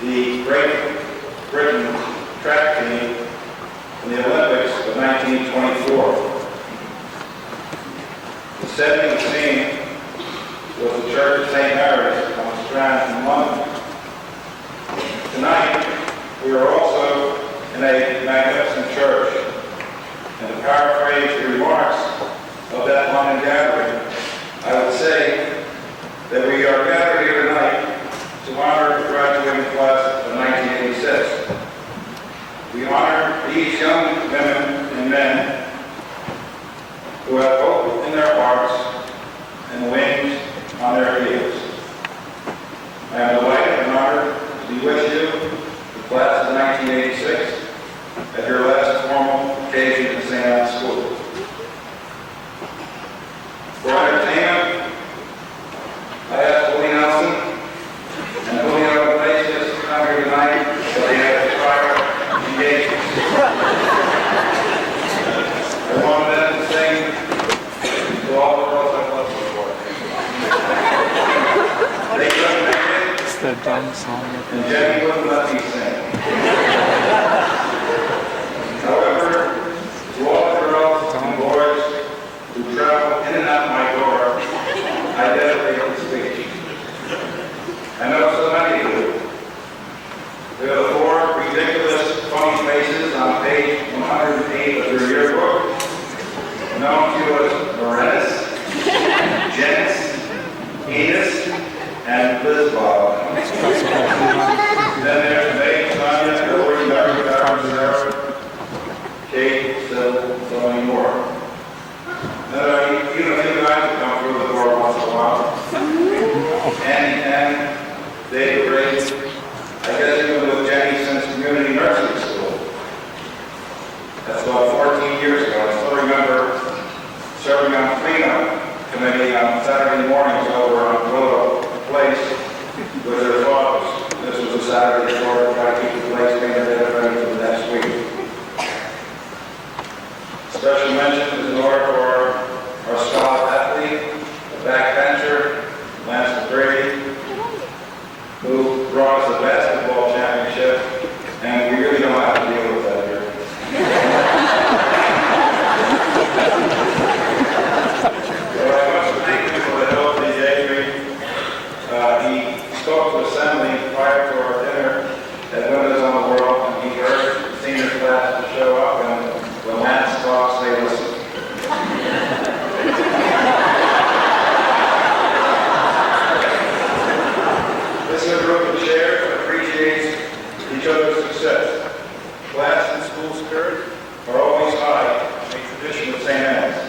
the Great Britain track team in the Olympics of 1924. The setting scene was the Church of St. Mary's on the Strand in London. Tonight, we are also in a magnificent church, and to paraphrase the remarks of that London gathering, I would say that we are gathered here tonight to honor the graduating class of 1986. We honor these young women and men who have hope in their hearts and wings on their heels. I am delighted and honored to be with you, the class of 1986, at your last formal occasion at St. Anne's School. For entertainment, I asked Willie Nelson and Julio Iglesias to come here tonight, but they had to prior engagements. I wanted them to sing to all the girls I've loved before. They couldn't make it, It's the dumb song. and Jenny wouldn't let me sing. However, to all the girls and boys who travel in and out my door, I dedicate the speech. I know so many of you. There are 4 ridiculous phony faces on page 108 of your yearbook, known to you as Morenus, Janice, Enos, and Liz Bob. Then there's May, Sonia, Hillary, Dr. Sarah, Kate, Syl, so many more. Even a few guys who come through the door once in a while. And David Grace, I guess you've been with Jenny since community nursing school. That's about 14 years ago. I still remember serving on cleanup committee on Saturday mornings over on Willow Place with their fathers. This was a Saturday before I tried to keep the place clean and ready for the next week. Special mention is in order for our scholar athlete, a backbencher, Lance Brady, who brought us a basketball championship, and we really don't have to deal with that here. So I must thank him for the help that he gave me. He spoke to assembly prior to our dinner at Windows on the World, and he urged the senior class to show up, and when Lance talks, they listen. This is a group that shares and appreciates each other's success. Class and school spirit are always high, a tradition of St. Anne's.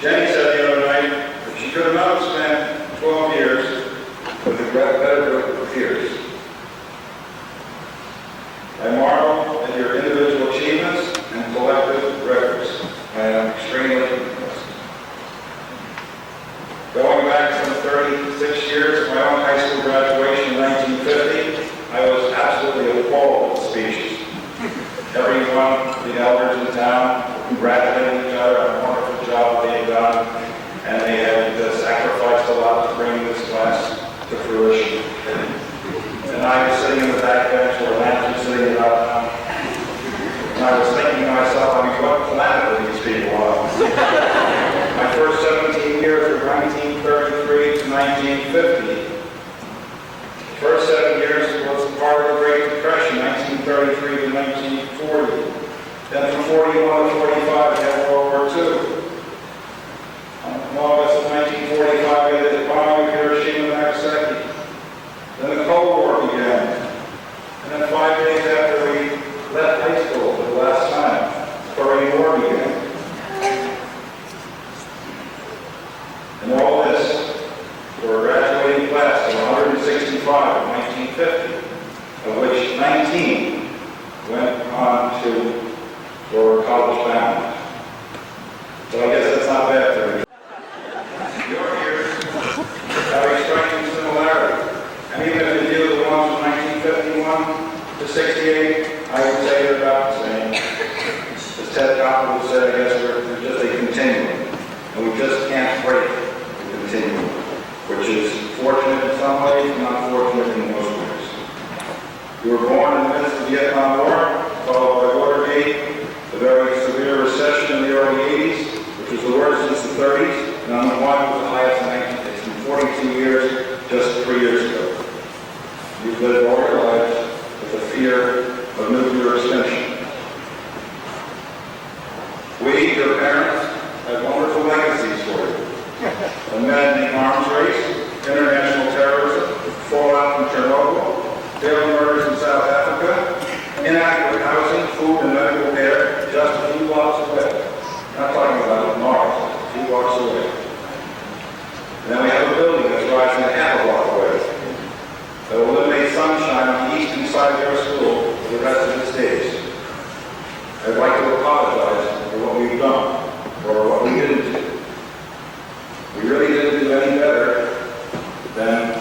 Jenny said the other night that she could not have spent 12 years with a better group of peers. I marvel at your individual achievements and collective records. I am extremely impressed. Going back some 36 years to my own high school graduation in 1950, I was absolutely appalled with speeches. Everyone, the elders in town, congratulating each other on a wonderful job they had done, and they had sacrificed a lot to bring this class to fruition. And I was sitting in the back bench where Lance was sitting about now. And I was thinking to myself, I mean, what planet are these people on? My first 17 years were 1933 to 1950. The first 7 years was part of the Great Depression, 1933 to 1940. Then from 41 to 45, we had World War II. In August of 1945, we had the bombing of Hiroshima and Nagasaki. Then the Cold War began. And then 5 days after we left high school for the last time, the Korean War began. And all this for a graduating class of 165 in 1950, of which 19 went on to or college bound. So I guess that's not bad for me. Your years have a striking similarity. And even if you deal with the ones from 1951 to 68, I would say they're about the same. As Ted Koppel would say, I guess they're just a continuum. And we just can't break the continuum, which is fortunate in some ways, not fortunate in most ways. You've lived all your lives with the fear of nuclear extinction. We, your parents, have wonderful legacies for you. Amending arms race, international terrorism, fallout from Chernobyl, failed murders in South Africa, inadequate housing, food, and medical care just a few blocks away. I'm not talking about Mars, a few blocks away. And then we have a building that's rising a half a block away that will eliminate sunshine on the eastern side of your school for the rest of its days. I'd like to apologize for what we've done, or what we didn't do. We really didn't do any better than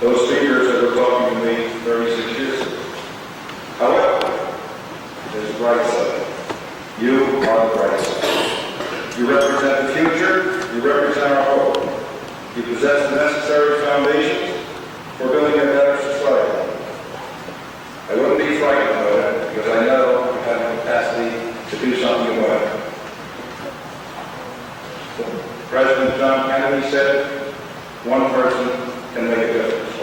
those speakers that were talking to me 36 years ago. However, there's a bright side. You are the bright side. You represent the future. You represent our hope. You possess the necessary foundations for building a better society. I wouldn't be frightened of it because I know you have the capacity to do something about it. President John Kennedy said, one person can make a difference.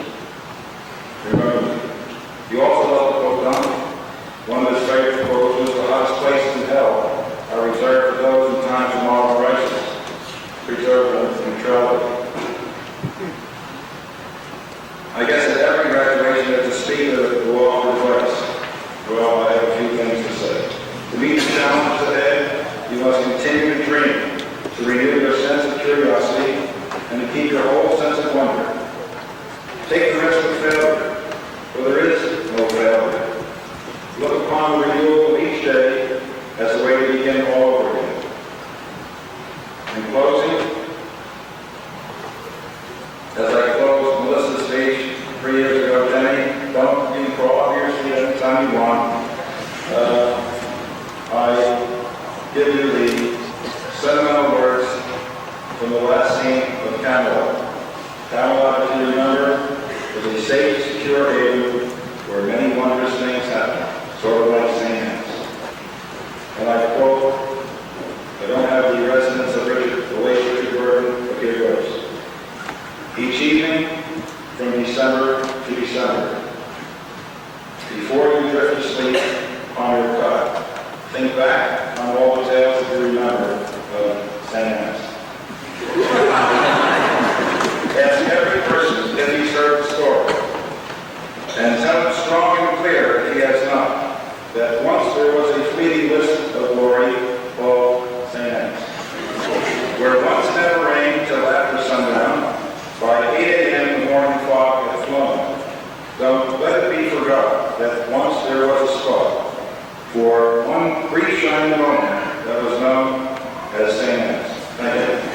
Remember, you also love the book Dante. One of his favorite quotes was, the hottest places in hell are reserved for those in times of moral crisis. Preserve them neutrality. I guess at every graduation there's a speaker who will offer advice. Well, I have a few things to say. To meet the challenges ahead, you must continue to dream, to renew your sense of curiosity, and to keep your whole sense of wonder. Take the risk of failure, for there is no failure. Look upon the renewal of each day as a way to begin all over again. In closing, as I close Melissa's speech 3 years ago, Jenny, don't you can crawl up your seat anytime you want. I give you the sentimental words from the last scene of Camelot. Camelot, if you remember, was a safe, secure haven where many wondrous things happen, sort of like St. Anne's. And I quote, I don't have the resonance of the late Richard Burton, but here goes. Each evening, from December to December, before you drift to sleep on your cot, think back on all the tales that you remember of St. Anne's. Ask every person if he's heard the story, and tell him strong and clear if he has not, that once there was a fleeting list of glory called St. Anne's, where once never rained till after sundown, by 8 a.m. the morning fog had flown. Don't let it be forgotten that once there was a spot for one brief shining moment that was known as St. Anne's. Thank you.